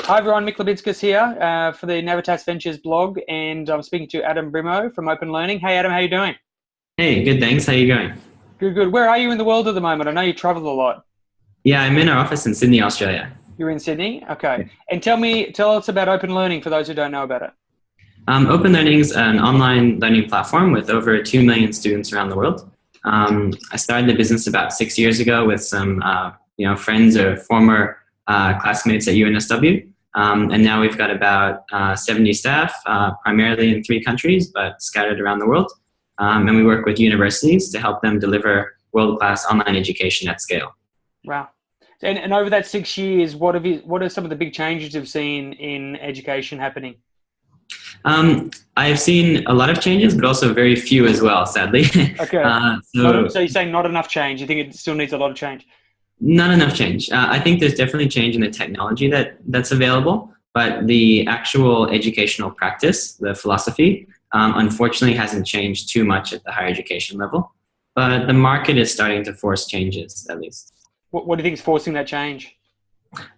Hi everyone, Mick Labinskis here for the Navitas Ventures blog, and I'm speaking to Adam Brimo from Open Learning. Hey Adam, how you doing? Hey, good, thanks. How you going? Good, good. Where are you in the world at the moment? I know you travel a lot. Yeah, I'm in our office in Sydney, Australia. You're in Sydney? Okay. And tell us about Open Learning for those who don't know about it. Open Learning is an online learning platform with over 2 million students around the world. I started the business about 6 years ago with some friends or former classmates at UNSW. And now we've got about 70 staff, primarily in 3 countries, but scattered around the world. And we work with universities to help them deliver world-class online education at scale. Wow. And over that 6 years, what are some of the big changes you've seen in education happening? I've seen a lot of changes, but also very few as well, sadly. Okay. So you're saying not enough change. You think it still needs a lot of change? Not enough change. I think there's definitely change in the technology that's available, but the actual educational practice, the philosophy, unfortunately hasn't changed too much at the higher education level. But the market is starting to force changes, at least. What do you think is forcing that change?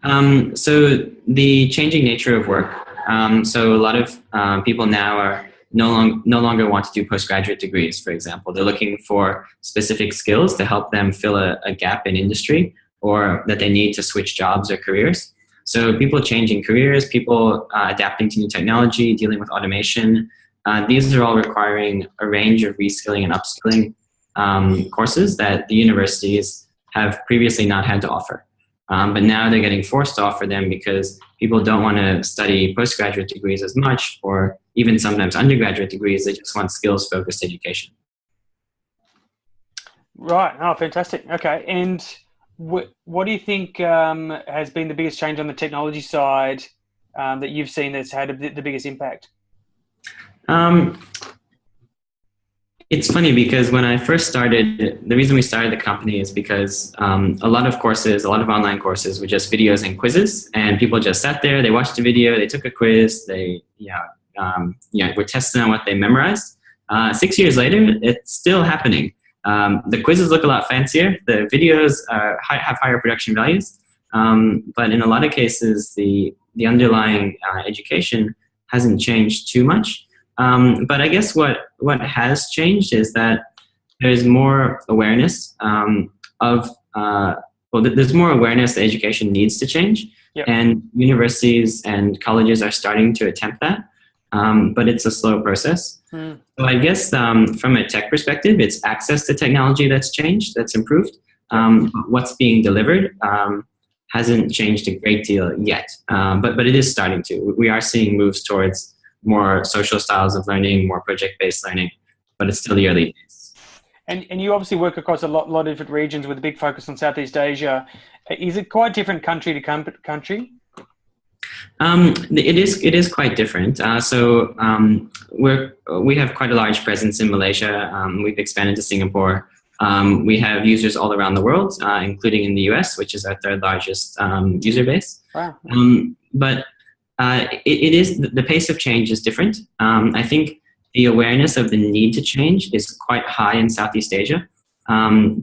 So the changing nature of work. So a lot of people now are no longer want to do postgraduate degrees, for example. They're looking for specific skills to help them fill a gap in industry or that they need to switch jobs or careers. So people changing careers, people adapting to new technology, dealing with automation. These are all requiring a range of reskilling and upskilling courses that the universities have previously not had to offer. But now they're getting forced to offer them because people don't want to study postgraduate degrees as much, or even sometimes undergraduate degrees. They just want skills-focused education. Right. Oh, fantastic. Okay. And what do you think has been the biggest change on the technology side that you've seen that's had the biggest impact? It's funny because when I first started, the reason we started the company is because a lot of online courses were just videos and quizzes, and people just sat there, they watched a video, they took a quiz, they were testing on what they memorized. 6 years later, it's still happening. The quizzes look a lot fancier, the videos have higher production values, but in a lot of cases, the underlying education hasn't changed too much. But I guess what has changed is that there's more awareness there's more awareness that education needs to change. Yep. And universities and colleges are starting to attempt that, but it's a slow process. So I guess from a tech perspective, it's access to technology that's changed, that's improved. What's being delivered hasn't changed a great deal yet, but it is starting to. We are seeing moves towards more social styles of learning, more project-based learning, but it's still the early days. And you obviously work across a lot of different regions with a big focus on Southeast Asia. Is it quite different country to country? It is quite different. We have quite a large presence in Malaysia. We've expanded to Singapore. We have users all around the world, including in the US, which is our 3rd largest user base. Wow. But the pace of change is different. I think the awareness of the need to change is quite high in Southeast Asia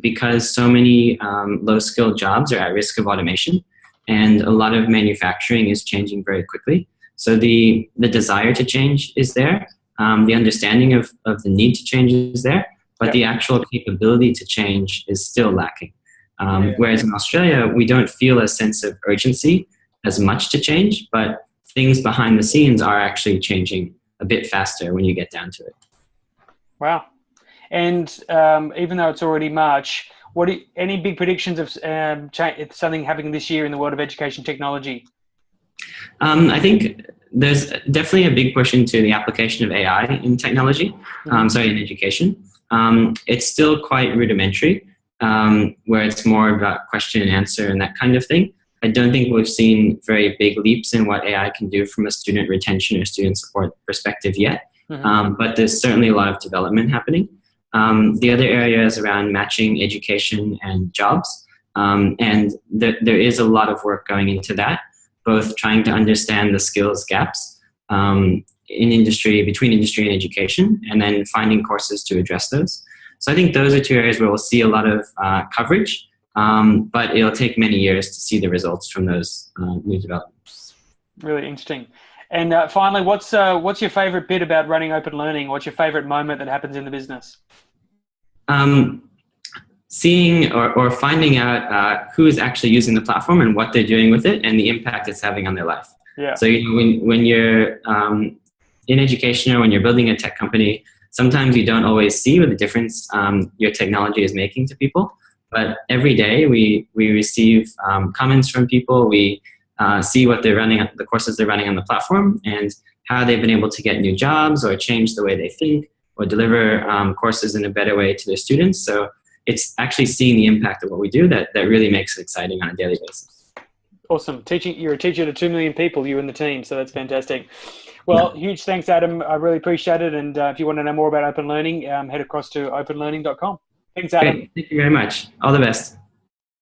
because so many low-skilled jobs are at risk of automation, and a lot of manufacturing is changing very quickly. So the desire to change is there. The understanding of the need to change is there, but the actual capability to change is still lacking. Whereas in Australia, we don't feel a sense of urgency as much to change, but things behind the scenes are actually changing a bit faster when you get down to it. Wow. And even though it's already March, any big predictions of something happening this year in the world of education technology? I think there's definitely a big push into the application of AI in technology, in education. It's still quite rudimentary, where it's more about question and answer and that kind of thing. I don't think we've seen very big leaps in what AI can do from a student retention or student support perspective yet, but there's certainly a lot of development happening. The other area is around matching education and jobs, and there is a lot of work going into that, both trying to understand the skills gaps in industry, between industry and education, and then finding courses to address those. So I think those are 2 areas where we'll see a lot of coverage. But it'll take many years to see the results from those new developments. Really interesting. And finally, what's your favorite bit about running open learning? What's your favorite moment that happens in the business? Seeing or finding out who is actually using the platform and what they're doing with it and the impact it's having on their life. Yeah. So when you're in education or when you're building a tech company, sometimes you don't always see what the difference your technology is making to people. But every day we receive comments from people. We see what they're running, the courses they're running on the platform, and how they've been able to get new jobs or change the way they think or deliver courses in a better way to their students. So it's actually seeing the impact of what we do that really makes it exciting on a daily basis. Awesome. You're a teacher to 2 million people, you and the team. So that's fantastic. Well, huge thanks, Adam. I really appreciate it. And if you want to know more about open learning, head across to openlearning.com. Thanks, Adam. Great. Thank you very much. All the best.